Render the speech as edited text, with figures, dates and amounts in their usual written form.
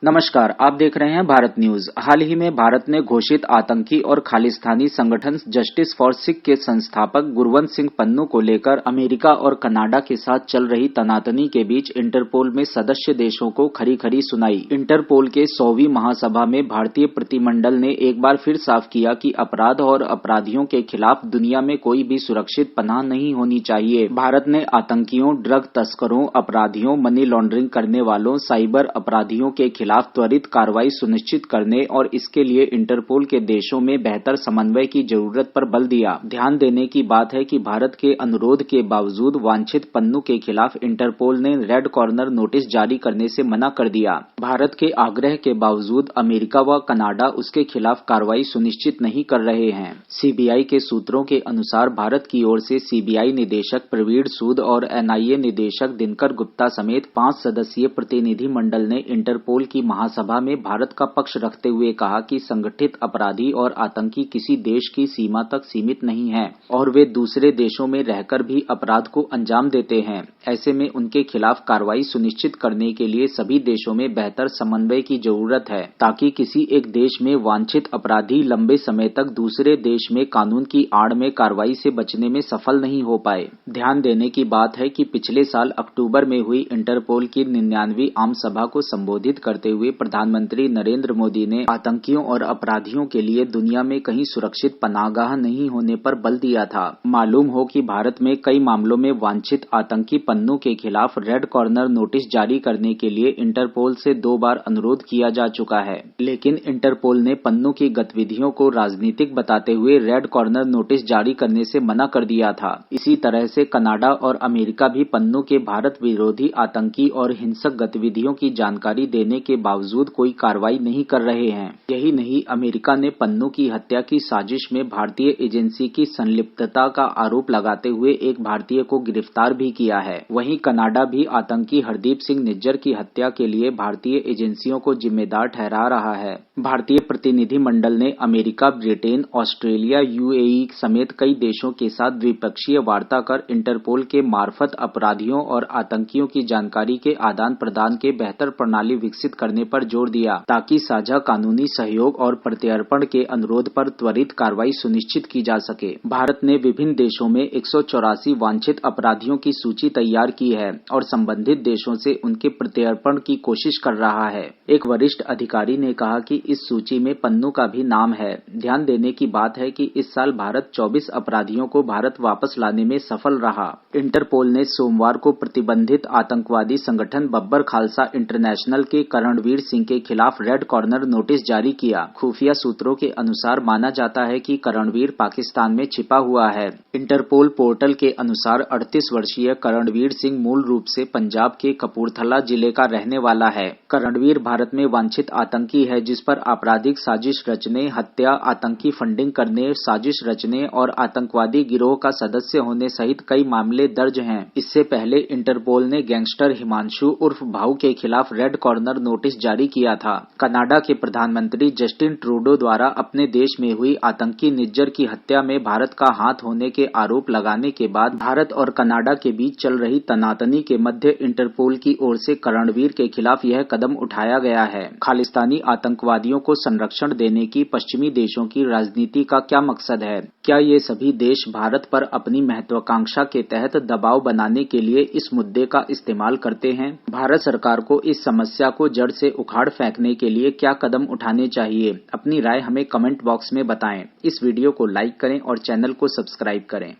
नमस्कार, आप देख रहे हैं भारत न्यूज। हाल ही में भारत ने घोषित आतंकी और खालिस्तानी संगठन जस्टिस फॉर सिख के संस्थापक गुरवंत सिंह पन्नू को लेकर अमेरिका और कनाडा के साथ चल रही तनातनी के बीच इंटरपोल में सदस्य देशों को खरी खरी सुनाई। इंटरपोल के 100वीं महासभा में भारतीय प्रतिनिधिमंडल ने एक बार फिर साफ किया कि अपराध और अपराधियों के खिलाफ दुनिया में कोई भी सुरक्षित पनाह नहीं होनी चाहिए। भारत ने आतंकियों, ड्रग तस्करों, अपराधियों, मनी लॉन्ड्रिंग करने वालों, साइबर अपराधियों के खिलाफ त्वरित कार्रवाई सुनिश्चित करने और इसके लिए इंटरपोल के देशों में बेहतर समन्वय की जरूरत पर बल दिया। ध्यान देने की बात है कि भारत के अनुरोध के बावजूद वांछित पन्नू के खिलाफ इंटरपोल ने रेड कॉर्नर नोटिस जारी करने से मना कर दिया। भारत के आग्रह के बावजूद अमेरिका व कनाडा उसके खिलाफ कार्रवाई सुनिश्चित नहीं कर रहे हैं। सीबीआई के सूत्रों के अनुसार भारत की ओर से सीबीआई निदेशक प्रवीण सूद और एनआईए निदेशक दिनकर गुप्ता समेत 5 सदस्यीय प्रतिनिधि मंडल ने इंटरपोल की महासभा में भारत का पक्ष रखते हुए कहा कि संगठित अपराधी और आतंकी किसी देश की सीमा तक सीमित नहीं है और वे दूसरे देशों में रहकर भी अपराध को अंजाम देते हैं। ऐसे में उनके खिलाफ कार्रवाई सुनिश्चित करने के लिए सभी देशों में बेहतर समन्वय की जरूरत है, ताकि किसी एक देश में वांछित अपराधी लंबे समय तक दूसरे देश में कानून की आड़ में कार्रवाई से बचने में सफल नहीं हो पाए। ध्यान देने की बात है कि पिछले साल अक्टूबर में हुई इंटरपोल की 99वीं आम सभा को संबोधित करते हुए प्रधानमंत्री नरेंद्र मोदी ने आतंकियों और अपराधियों के लिए दुनिया में कहीं सुरक्षित पनाहगाह नहीं होने पर बल दिया था। मालूम हो कि भारत में कई मामलों में वांछित आतंकी पन्नू के खिलाफ रेड कॉर्नर नोटिस जारी करने के लिए इंटरपोल से 2 बार अनुरोध किया जा चुका है, लेकिन इंटरपोल ने पन्नू की गतिविधियों को राजनीतिक बताते हुए रेड कॉर्नर नोटिस जारी करने से मना कर दिया था। इसी तरह से कनाडा और अमेरिका भी पन्नू के भारत विरोधी आतंकी और हिंसक गतिविधियों की जानकारी देने के बावजूद कोई कार्रवाई नहीं कर रहे हैं। यही नहीं, अमेरिका ने पन्नू की हत्या की साजिश में भारतीय एजेंसी की संलिप्तता का आरोप लगाते हुए एक भारतीय को गिरफ्तार भी किया है। वहीं कनाडा भी आतंकी हरदीप सिंह निज्जर की हत्या के लिए भारतीय एजेंसियों को जिम्मेदार ठहरा रहा है। भारतीय प्रतिनिधि मंडल ने अमेरिका, ब्रिटेन, ऑस्ट्रेलिया, यूएई समेत कई देशों के साथ द्विपक्षीय वार्ता कर इंटरपोल के मार्फत अपराधियों और आतंकियों की जानकारी के आदान प्रदान के बेहतर प्रणाली विकसित करने पर जोर दिया, ताकि साझा कानूनी सहयोग और प्रत्यर्पण के अनुरोध पर त्वरित कार्रवाई सुनिश्चित की जा सके। भारत ने विभिन्न देशों में 184 वांछित अपराधियों की सूची तैयार की है और संबंधित देशों से उनके प्रत्यर्पण की कोशिश कर रहा है। एक वरिष्ठ अधिकारी ने कहा कि इस सूची में पन्नू का भी नाम है। ध्यान देने की बात है कि इस साल भारत 24 अपराधियों को भारत वापस लाने में सफल रहा। इंटरपोल ने सोमवार को प्रतिबंधित आतंकवादी संगठन बब्बर खालसा इंटरनेशनल के करणवीर सिंह के खिलाफ रेड कॉर्नर नोटिस जारी किया। खुफिया सूत्रों के अनुसार माना जाता है कि करणवीर पाकिस्तान में छिपा हुआ है। इंटरपोल पोर्टल के अनुसार 38 वर्षीय करणवीर सिंह मूल रूप से पंजाब के कपूरथला जिले का रहने वाला है। करणवीर भारत में वांछित आतंकी है, जिस पर आपराधिक साजिश रचने, हत्या, आतंकी फंडिंग करने, साजिश रचने और आतंकवादी गिरोह का सदस्य होने सहित कई मामले दर्ज हैं। इससे पहले इंटरपोल ने गैंगस्टर हिमांशु उर्फ भाऊ के खिलाफ रेड कॉर्नर नोटिस जारी किया था। कनाडा के प्रधानमंत्री जस्टिन ट्रूडो द्वारा अपने देश में हुई आतंकी निज्जर की हत्या में भारत का हाथ होने के आरोप लगाने के बाद भारत और कनाडा के बीच चल रही तनातनी के मध्य इंटरपोल की ओर से करणवीर के खिलाफ यह कदम उठाया गया है। खालिस्तानी आतंकवादियों को संरक्षण देने की पश्चिमी देशों की राजनीति का क्या मकसद है? क्या ये सभी देश भारत पर अपनी महत्वाकांक्षा के तहत दबाव बनाने के लिए इस मुद्दे का इस्तेमाल करते हैं? भारत सरकार को इस समस्या को जड़ से उखाड़ फेंकने के लिए क्या कदम उठाने चाहिए? अपनी राय हमें कमेंट बॉक्स में बताएं। इस वीडियो को लाइक करें और चैनल को सब्सक्राइब करें।